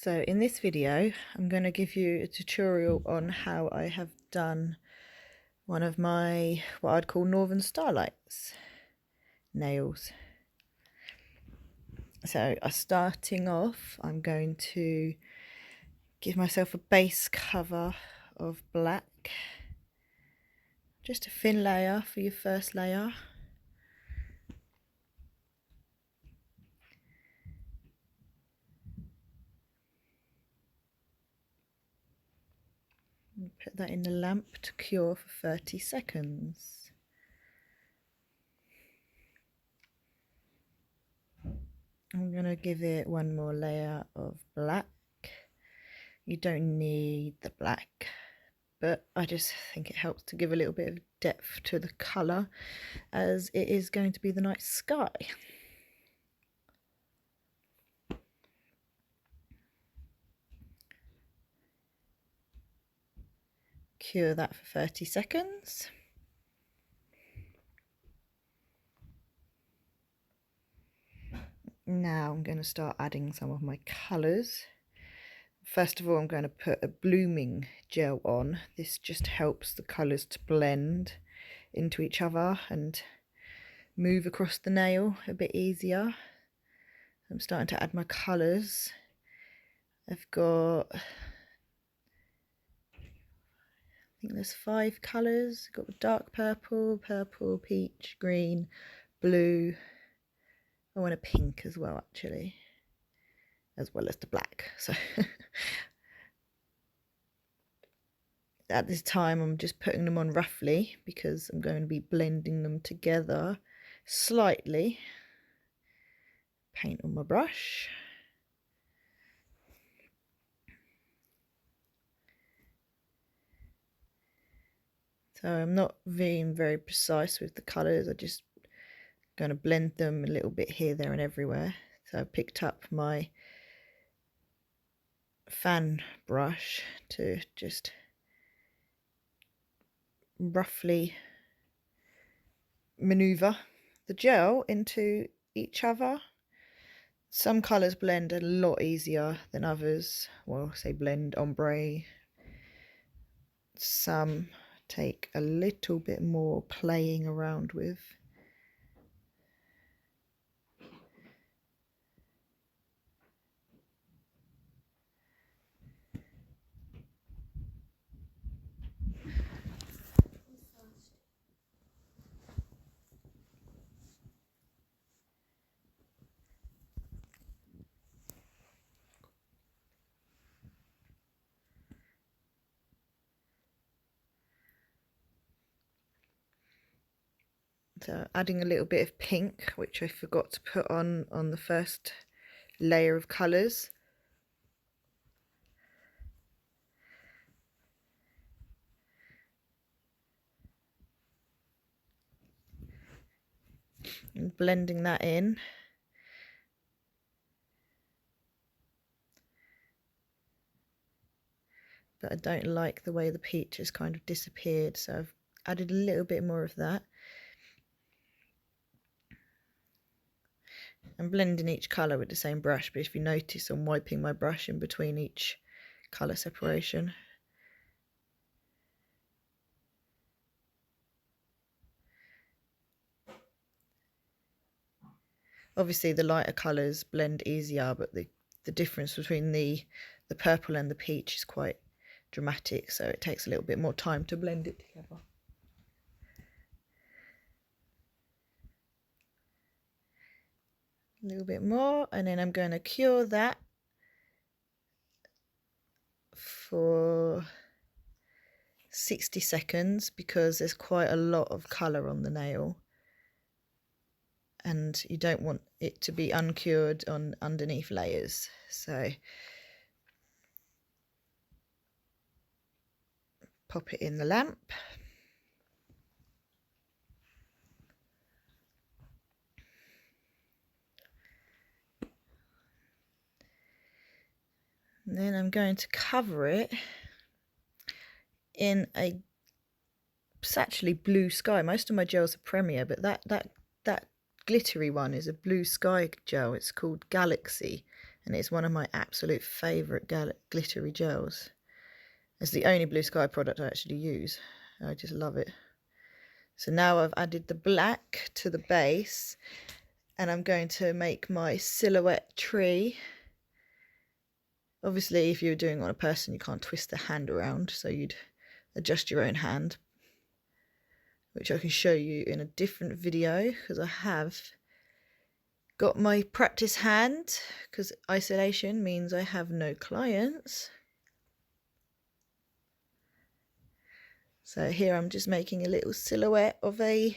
So in this video I'm going to give you a tutorial on how I have done one of my what I'd call Northern Starlights nails. So starting off, I'm going to give myself a base cover of black, just a thin layer for your first layer. Put that in the lamp to cure for 30 seconds. I'm going to give it one more layer of black. You don't need the black, but I just think it helps to give a little bit of depth to the colour, as it is going to be the night sky. Cure that for 30 seconds. Now I'm going to start adding some of my colours. First of all, I'm going to put a blooming gel on. This just helps the colours to blend into each other and move across the nail a bit easier. I'm starting to add my colours. I've got, I think there's 5 colours. I've got dark purple, purple, peach, green, blue. I want a pink as well, actually, as well as the black. So at this time I'm just putting them on roughly because I'm going to be blending them together slightly. Paint on my brush. So I'm not being very precise with the colours, I'm just going to blend them a little bit here, there and everywhere. So I picked up my fan brush to just roughly maneuver the gel into each other. Some colours blend a lot easier than others. Well, say blend, ombre. Some take a little bit more playing around with. So adding a little bit of pink, which I forgot to put on the first layer of colours. And blending that in. But I don't like the way the peach has kind of disappeared, so I've added a little bit more of that. I'm blending each colour with the same brush, but if you notice, I'm wiping my brush in between each colour separation. Obviously the lighter colours blend easier, but the difference between the purple and the peach is quite dramatic, so it takes a little bit more time to blend it together. A little bit more, and then I'm going to cure that for 60 seconds because there's quite a lot of colour on the nail and you don't want it to be uncured on underneath layers. So pop it in the lamp. And then I'm going to cover it in it's actually blue sky. Most of my gels are Premier, but that glittery one is a blue sky gel. It's called Galaxy, and it's one of my absolute favourite glittery gels. It's the only Blue Sky product I actually use. I just love it. So now I've added the black to the base, and I'm going to make my silhouette tree. Obviously, if you were doing it on a person, you can't twist the hand around, so you'd adjust your own hand, which I can show you in a different video, because I have got my practice hand, because isolation means I have no clients. So here I'm just making a little silhouette of a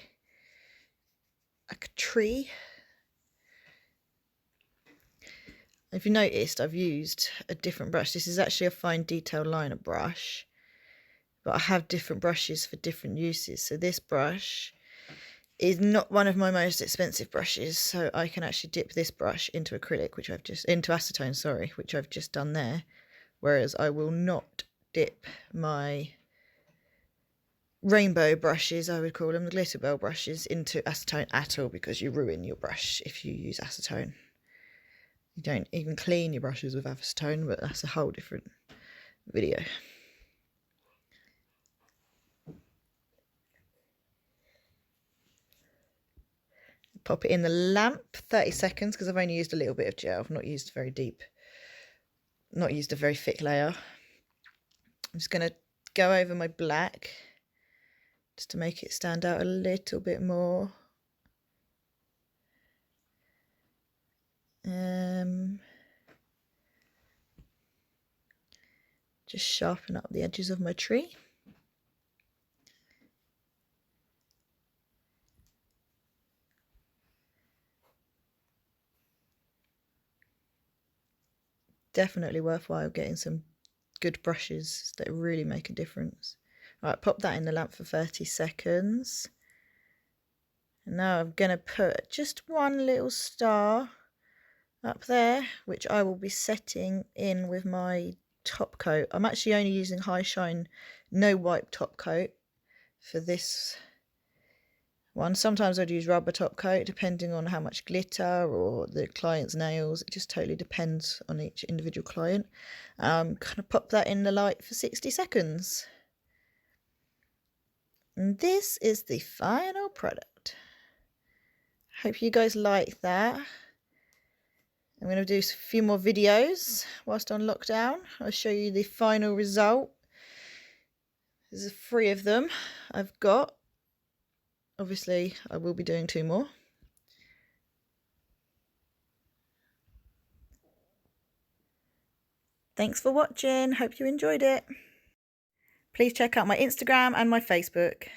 tree. If you noticed, I've used a different brush. This is actually a fine detail liner brush, but I have different brushes for different uses. So this brush is not one of my most expensive brushes, so I can actually dip this brush into acrylic, which I've just into acetone, sorry, which I've just done there. Whereas I will not dip my rainbow brushes, I would call them, the glitter bell brushes, into acetone at all, because you ruin your brush if you use acetone. You don't even clean your brushes with acetone, but that's a whole different video. Pop it in the lamp, 30 seconds, because I've only used a little bit of gel. I've not used very deep, not used a very thick layer. I'm just going to go over my black just to make it stand out a little bit more. Just sharpen up the edges of my tree. Definitely worthwhile getting some good brushes that really make a difference. Right, pop that in the lamp for 30 seconds. And now I'm going to put just one little star up there, which I will be setting in with my top coat. I'm actually only using High Shine No Wipe top coat for this one. Sometimes I'd use rubber top coat depending on how much glitter or the client's nails. It just totally depends on each individual client. I'm going to pop that in the light for 60 seconds. And this is the final product. Hope you guys like that. I'm going to do a few more videos whilst on lockdown. I'll show you the final result. There's 3 of them I've got. Obviously, I will be doing 2 more. Thanks for watching. Hope you enjoyed it. Please check out my Instagram and my Facebook.